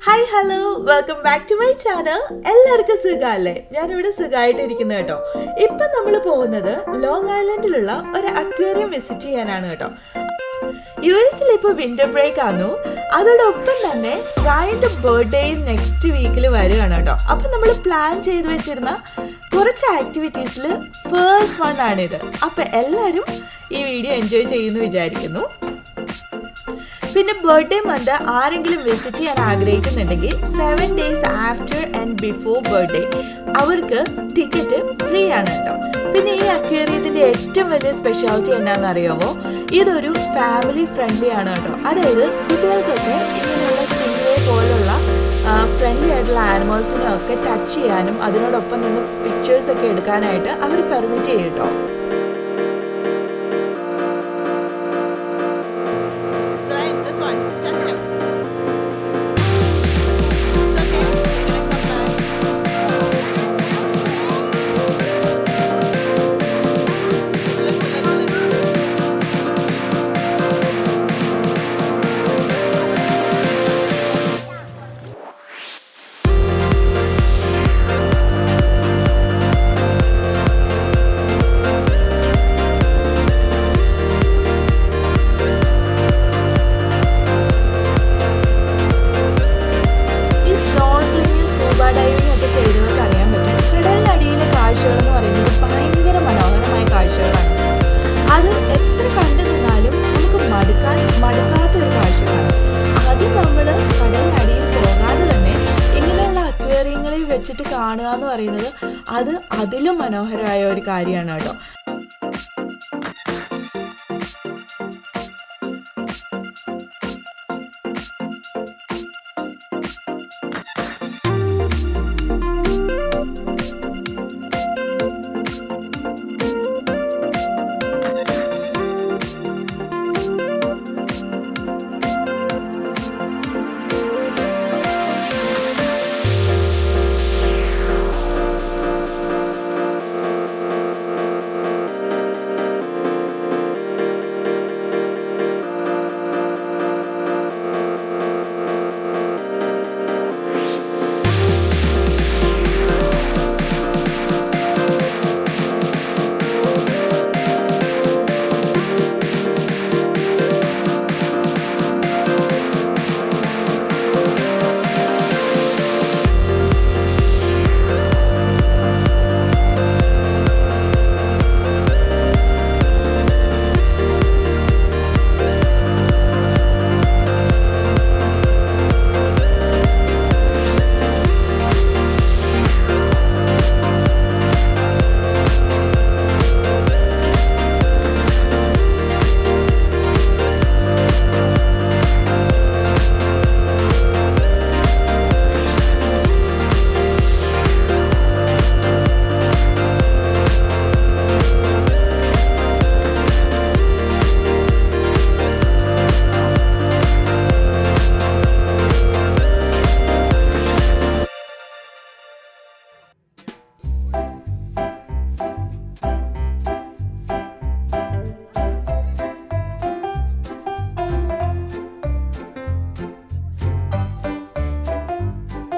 Hi hello welcome back to my channel. എല്ലാവർക്കും സുഖമല്ലേ? ഞാനിവിടെ സുഖമായിട്ടിരിക്കുന്നു കേട്ടോ. ഇപ്പം നമ്മൾ പോകുന്നത് ലോങ് ഐലൻഡിലുള്ള ഒരു അക്വേറിയം വിസിറ്റ് ചെയ്യാനാണ് കേട്ടോ. US ഇപ്പോൾ വിന്റർ ബ്രേക്ക് ആയിരുന്നു. അതോടൊപ്പം തന്നെ റയന്റെ ബർത്ത്ഡേ നെക്സ്റ്റ് വീക്കിൽ വരികയാണ് കേട്ടോ. അപ്പം നമ്മൾ പ്ലാൻ ചെയ്ത് വെച്ചിരുന്ന കുറച്ച് ആക്ടിവിറ്റീസിൽ ഫസ്റ്റ് വൺ ആണിത്. അപ്പം എല്ലാവരും ഈ വീഡിയോ എൻജോയ് ചെയ്യുമെന്ന് വിചാരിക്കുന്നു. പിന്നെ ബർത്ത്ഡേ മന്ത് ആരെങ്കിലും വിസിറ്റ് ചെയ്യാൻ ആഗ്രഹിക്കുന്നുണ്ടെങ്കിൽ 7 days after and before birthday അവർക്ക് ടിക്കറ്റ് ഫ്രീ ആണ് കേട്ടോ. പിന്നെ ഈ അക്വേറിയത്തിൻ്റെ ഏറ്റവും വലിയ സ്പെഷ്യാലിറ്റി എന്നാണെന്ന് അറിയാമോ? ഇതൊരു ഫാമിലി ഫ്രണ്ട്ലി ആണ് കേട്ടോ. അതായത് കുട്ടികൾക്കൊക്കെ ഇങ്ങനെയുള്ള സ്റ്റിംഗ്റേ പോലുള്ള ഫ്രണ്ട്ലി ആയിട്ടുള്ള ആനിമൽസിനെ ഒക്കെ ടച്ച് ചെയ്യാനും അതിനോടൊപ്പം നിന്ന് പിക്ചേഴ്സൊക്കെ എടുക്കാനായിട്ട് അവർ പെർമിറ്റ് ചെയ്യും കേട്ടോ. വെച്ചിട്ട് കാണുക എന്ന് പറയുന്നത് അത് അതിലും മനോഹരമായ ഒരു കാര്യമാണ് കേട്ടോ.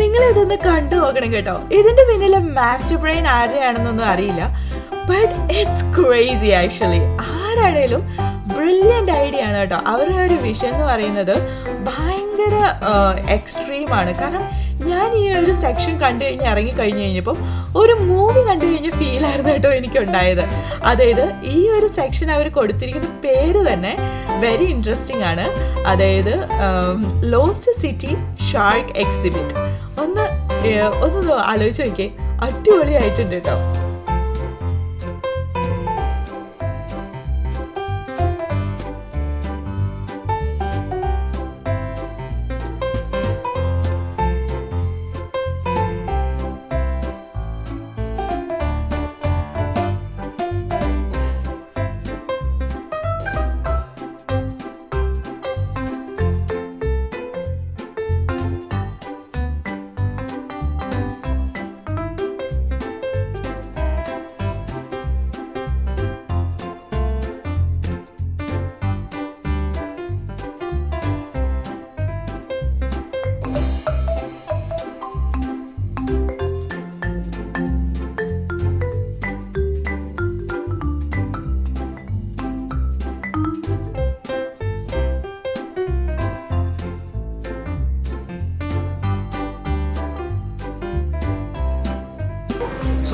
നിങ്ങൾ ഇതൊന്ന് കണ്ടു നോക്കണം കേട്ടോ. ഇതിന്റെ പിന്നിലെ മാസ്റ്റർ ബ്രെയിൻ ആരുടെയാണെന്നൊന്നും അറിയില്ല, ബട്ട് ഇറ്റ്സ് ക്രേസി ആക്ച്വലി. ആരാണേലും ബ്രില്യൻ്റ് ഐഡിയ ആണ് കേട്ടോ. അവരുടെ ഒരു വിഷൻ എന്ന് പറയുന്നത് ഭയങ്കര എക്സ്ട്രീമാണ്. കാരണം ഞാൻ ഈ ഒരു സെക്ഷൻ കണ്ടു കഴിഞ്ഞ് ഇറങ്ങിക്കഴിഞ്ഞ് കഴിഞ്ഞപ്പം ഒരു മൂവി കണ്ടു കഴിഞ്ഞ ഫീലായിരുന്നു കേട്ടോ എനിക്കുണ്ടായത്. അതായത് ഈ ഒരു സെക്ഷൻ അവർ കൊടുത്തിരിക്കുന്ന പേര് തന്നെ വെരി ഇൻട്രസ്റ്റിംഗ് ആണ്. അതായത് ലോസ്റ്റ് സിറ്റി ഷാർക്ക് എക്സിബിറ്റ്. ഒന്ന് ആലോചിച്ച് നോക്കിയേ, അടിപൊളിയായിട്ടുണ്ട് കേട്ടോ.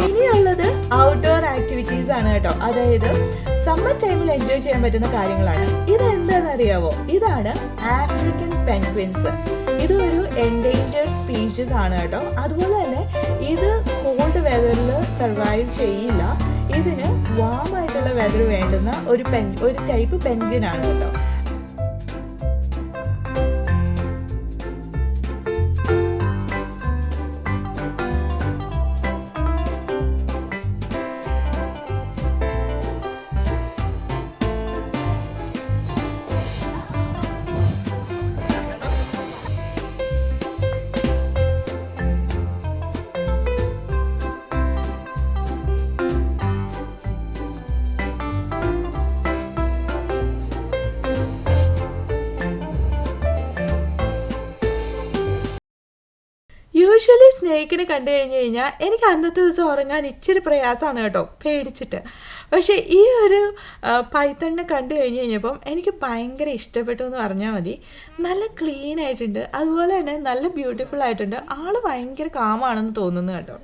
ഇനിയുള്ളത് ഔട്ട്ഡോർ ആക്ടിവിറ്റീസ് ആണ് കേട്ടോ. അതായത് സമ്മർ ടൈമിൽ എൻജോയ് ചെയ്യാൻ പറ്റുന്ന കാര്യങ്ങളാണ്. ഇത് എന്താണെന്ന് അറിയാവോ? ഇതാണ് ആഫ്രിക്കൻ പെൻഗ്വിൻസ്. ഇതൊരു എൻഡേഞ്ചേർഡ് സ്പീഷീസ് ആണ് കേട്ടോ. അതുപോലെ തന്നെ ഇത് കോൾഡ് വെതറിൽ സർവൈവ് ചെയ്യില്ല. ഇതിന് വാം ആയിട്ടുള്ള വെതർ വേണ്ടുന്ന ഒരു ടൈപ്പ് പെൻഗ്വിൻ ആണ് കേട്ടോ. യൂഷ്വലി സ്നേക്കിനെ കണ്ടു കഴിഞ്ഞാൽ എനിക്ക് അന്നത്തെ ദിവസം ഉറങ്ങാൻ ഇച്ചിരി പ്രയാസമാണ് കേട്ടോ, പേടിച്ചിട്ട്. പക്ഷേ ഈ ഒരു പൈത്തണിനെ കണ്ടു കഴിഞ്ഞപ്പം എനിക്ക് ഭയങ്കര ഇഷ്ടപ്പെട്ടു എന്ന് പറഞ്ഞാൽ മതി. നല്ല ക്ലീൻ ആയിട്ടുണ്ട്, അതുപോലെ തന്നെ നല്ല ബ്യൂട്ടിഫുൾ ആയിട്ടുണ്ട്. ആള് ഭയങ്കര കാമാണെന്ന് തോന്നുന്നു കേട്ടോ.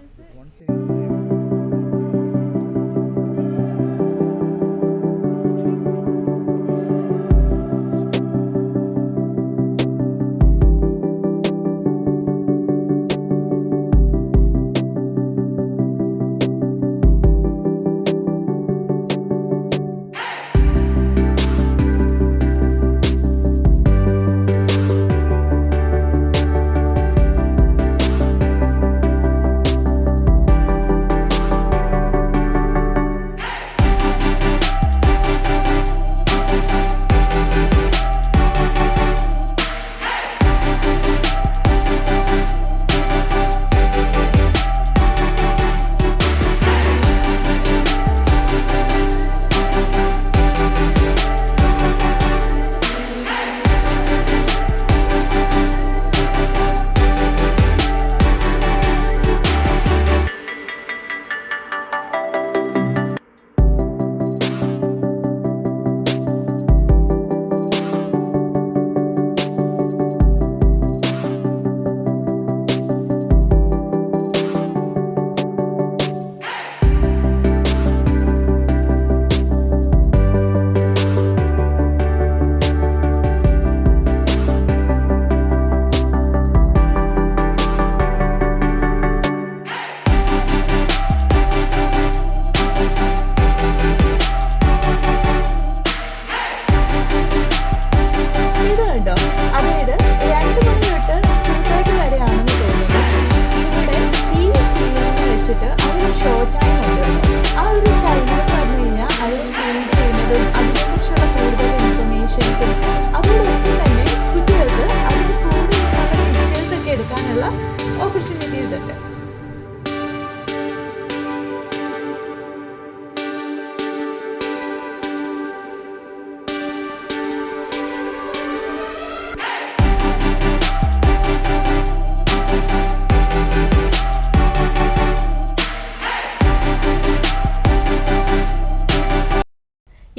ഓപ്പർച്യൂണിറ്റീസ് ഉണ്ട്.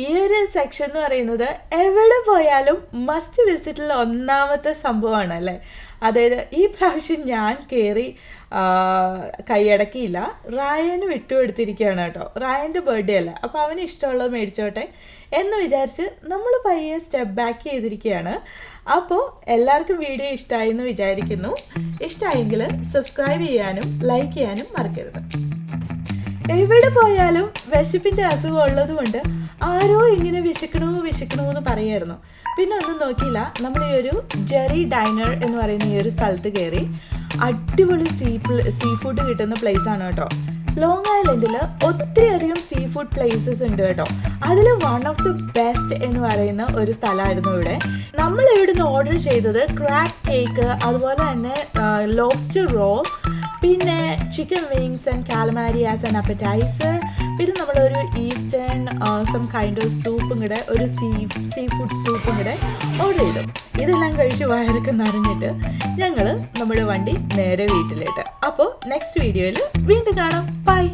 ഈ ഒരു സെക്ഷൻ എന്ന് പറയുന്നത് എവിടെ പോയാലും മസ്റ്റ് വിസിറ്റിൽ ഒന്നാമത്തെ സംഭവമാണ് അല്ലേ. അതായത് ഈ പ്രാവശ്യം ഞാൻ കയറി കൈയടക്കിയില്ല, റായന് വിട്ടുകൊടുത്തിരിക്കുകയാണ് കേട്ടോ. റായൻ്റെ ബർത്ത്ഡേ അല്ല, അപ്പോൾ അവന് ഇഷ്ടമുള്ളത് മേടിച്ചോട്ടെ എന്ന് വിചാരിച്ച് നമ്മൾ പയ്യെ സ്റ്റെപ്പ് ബാക്ക് ചെയ്തിരിക്കുകയാണ്. അപ്പോൾ എല്ലാവർക്കും വീഡിയോ ഇഷ്ടമായി എന്ന് വിചാരിക്കുന്നു. ഇഷ്ടമായെങ്കിൽ സബ്സ്ക്രൈബ് ചെയ്യാനും ലൈക്ക് ചെയ്യാനും മറക്കരുത്. എവിടെ പോയാലും വിശപ്പിൻ്റെ അസുഖം ഉള്ളത് കൊണ്ട് ആരോ ഇങ്ങനെ വിശക്കണമെന്ന് പറയായിരുന്നു. പിന്നെ ഒന്നും നോക്കിയില്ല, നമ്മൾ ഈ ഒരു ജെറി ഡൈനർ എന്ന് പറയുന്ന ഈ ഒരു സ്ഥലത്ത് കയറി. അടിപൊളി സീ ഫുഡ് കിട്ടുന്ന പ്ലേസ് ആണ് കേട്ടോ. ലോങ് ഐലൻഡിൽ ഒത്തിരിയധികം സീ ഫുഡ് പ്ലേസസ് ഉണ്ട് കേട്ടോ. അതിൽ വൺ ഓഫ് ദി ബെസ്റ്റ് എന്ന് പറയുന്ന ഒരു സ്ഥലമായിരുന്നു ഇവിടെ. നമ്മൾ ഇവിടുന്ന് ഓർഡർ ചെയ്തത് ക്രാബ് കേക്ക്, അതുപോലെ തന്നെ ലോബ്സ്റ്റർ റോൾ, പിന്നെ chicken wings and calamari as an appetiser, പിന്നെ നമ്മളൊരു ഈസ്റ്റേൺ സം കൈൻഡ് ഓഫ് സൂപ്പും കൂടെ, ഒരു സീ ഫുഡ് സൂപ്പും കൂടെ ഓർഡർ ചെയ്തു. ഇതെല്ലാം കഴിച്ച് വയറൊക്കെ നിറഞ്ഞിട്ട് ഞങ്ങൾ നമ്മുടെ വണ്ടി നേരെ വീട്ടിലേട്ട്. അപ്പോൾ നെക്സ്റ്റ് വീഡിയോയിൽ വീണ്ടും കാണാം. ബൈ.